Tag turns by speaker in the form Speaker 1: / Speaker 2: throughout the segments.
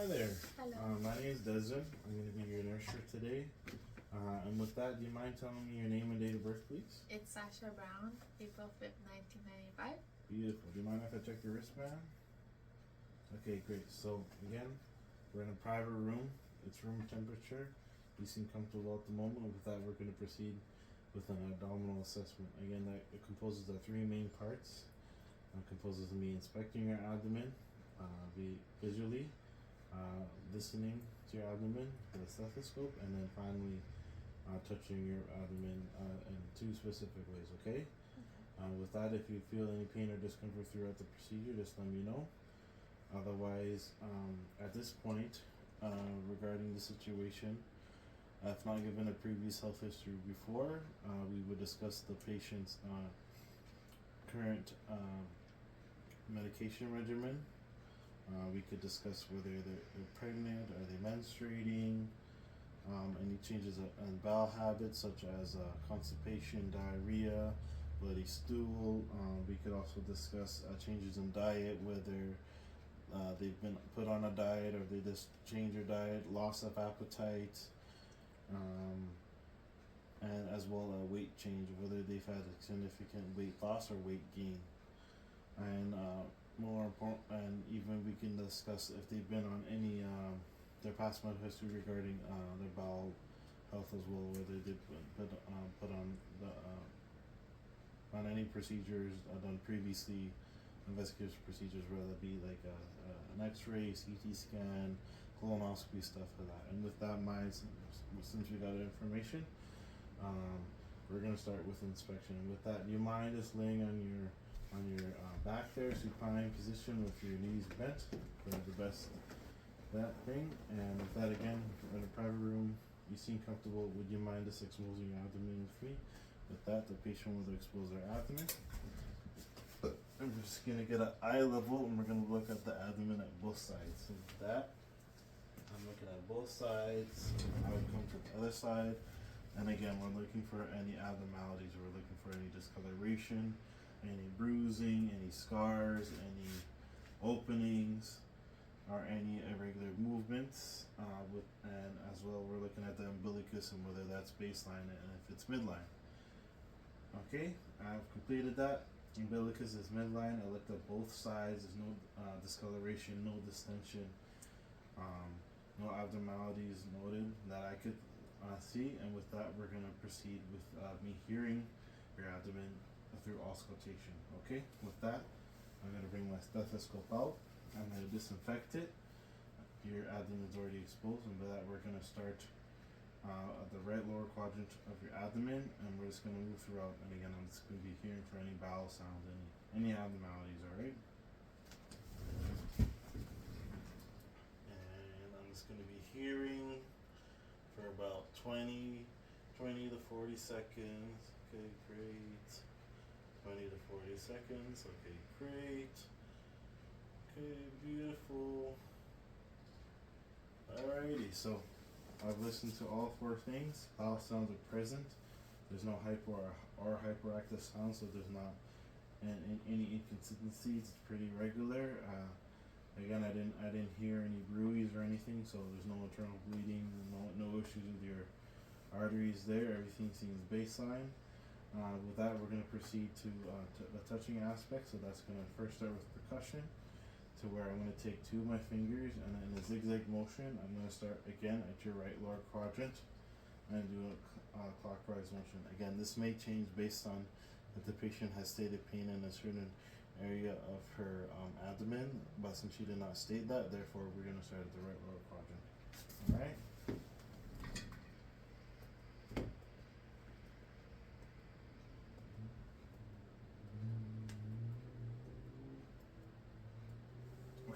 Speaker 1: Hi there.
Speaker 2: Hello.
Speaker 1: My name is Desmond. I'm going to be your nurse for today. And with that, do you mind telling me your name and date of birth, please?
Speaker 2: It's Sasha Brown, April 5th, 1995.
Speaker 1: Beautiful. Do you mind if I check your wristband? Okay, great. So, again, we're in a private room. It's room temperature. You seem comfortable at the moment. With that, we're going to proceed with an abdominal assessment. Again, that it composes of three main parts. It composes of me inspecting your abdomen visually, listening to your abdomen with a stethoscope, and then finally touching your abdomen in two specific ways, okay? With that, if you feel any pain or discomfort throughout the procedure, just let me know. Otherwise, at this point, regarding the situation, if not given a previous health history before, we would discuss the patient's current medication regimen. We could discuss whether they're pregnant, are they menstruating, any changes in bowel habits such as constipation, diarrhea, bloody stool. We could also discuss changes in diet, whether they've been put on a diet or they just change their diet, loss of appetite, and as well a weight change, whether they've had a significant weight loss or weight gain. And more important, and even we can discuss if they've been on any their past medical history regarding their bowel health as well, whether they've put on the on any procedures done previously, investigative procedures, whether it be like an X-ray, CT scan, colonoscopy, stuff like that. And with that in mind, since we got information, we're gonna start with inspection. And with that, do you mind just laying on your back there, supine position with your knees bent for the best that thing? And with that, again, we're in a private room. You seem comfortable. Would you mind just exposing your abdomen with me? With that, the patient will expose their abdomen. And we're just gonna get an eye level, and we're gonna look at the abdomen at both sides. So with that, I'm looking at both sides. I would come to the other side, and again, we're looking for any abnormalities. We're looking for any discoloration, any bruising, any scars, any openings, or any irregular movements. And as well, we're looking at the umbilicus and whether that's baseline and if it's midline. Okay, I've completed that. Umbilicus is midline. I looked at both sides. There's no discoloration, no distension, no abnormalities noted that I could see. And with that, we're gonna proceed with me hearing your abdomen through auscultation. Okay, with that, I'm gonna bring my stethoscope out. I'm gonna disinfect it. Your abdomen's already exposed, and by that, we're gonna start at the right lower quadrant of your abdomen, and we're just gonna move throughout. And again, I'm just gonna be hearing for any bowel sounds, any abnormalities. All right. And I'm just gonna be hearing for about 20 to 40 seconds. Okay, great. 20 to 40 seconds. Okay, great. Okay, beautiful. Alrighty, so I've listened to all four things. Bowel sounds are present. There's no hypo or hyperactive sounds, so there's not any inconsistencies. It's pretty regular. Again, I didn't hear any bruise or anything, so there's no internal bleeding, no issues with your arteries there. Everything seems baseline. With that, we're going to proceed to the touching aspect. So that's going to first start with percussion, to where I'm going to take two of my fingers, and in a zigzag motion, I'm going to start again at your right lower quadrant and do a clockwise motion. Again, this may change based on if the patient has stated pain in a certain area of her abdomen, but since she did not state that, therefore we're going to start at the right lower quadrant. All right.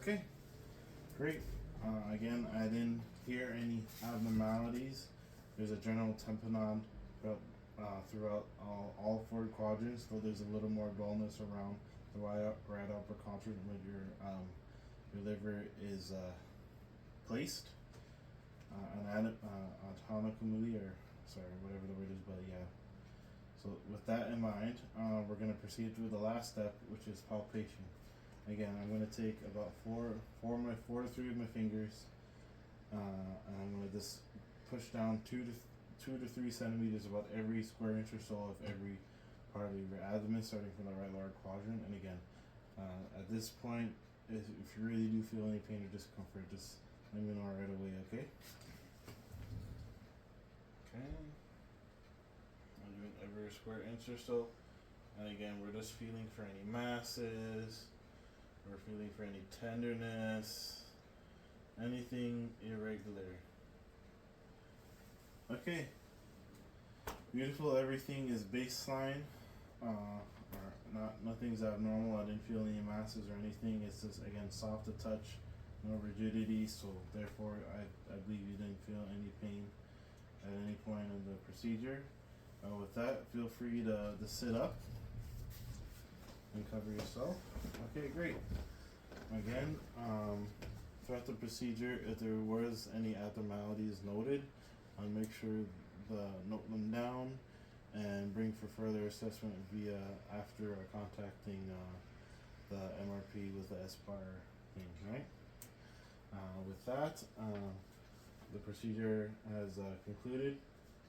Speaker 1: Okay, great. Again, I didn't hear any abnormalities. There's a general tamponade throughout all four quadrants, though there's a little more dullness around the right upper quadrant where your liver is placed. Anatomically, or sorry, whatever the word is, but yeah. So with that in mind, we're going to proceed through the last step, which is palpation. Again, I'm going to take about four to three of my fingers, And I'm gonna just push down 2 to 3 centimeters about every square inch or so of every part of your abdomen, starting from the right lower quadrant. And again, at this point, if you really do feel any pain or discomfort, just let me know right away, okay? Okay. I'm doing every square inch or so. And again, we're just feeling for any masses, we're feeling for any tenderness, anything irregular. Okay. Beautiful, everything is baseline. Or nothing's abnormal. I didn't feel any masses or anything. It's just again soft to touch, no rigidity, so therefore I believe you didn't feel any pain at any point in the procedure. With that, feel free to sit up and cover yourself. Okay, great. Again, throughout the procedure, if there was any abnormalities noted, I'll make sure note them down and bring for further assessment via after contacting the MRP with the SPAR thing, right? With that, the procedure has concluded.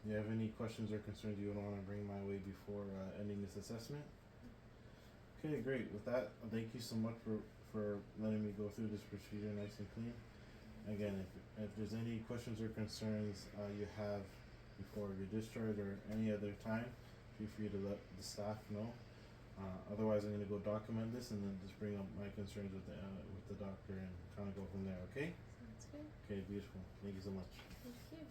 Speaker 1: Do you have any questions or concerns you would want to bring my way before ending this assessment? Okay, great. With that, thank you so much for letting me go through this procedure nice and clean. Again, if there's any questions or concerns you have before your discharge or any other time, feel free to let the staff know. Otherwise, I'm going to go document this and then just bring up my concerns with the doctor and kind of go from there, okay?
Speaker 2: Sounds good.
Speaker 1: Okay, beautiful. Thank you so much.
Speaker 2: Thank you.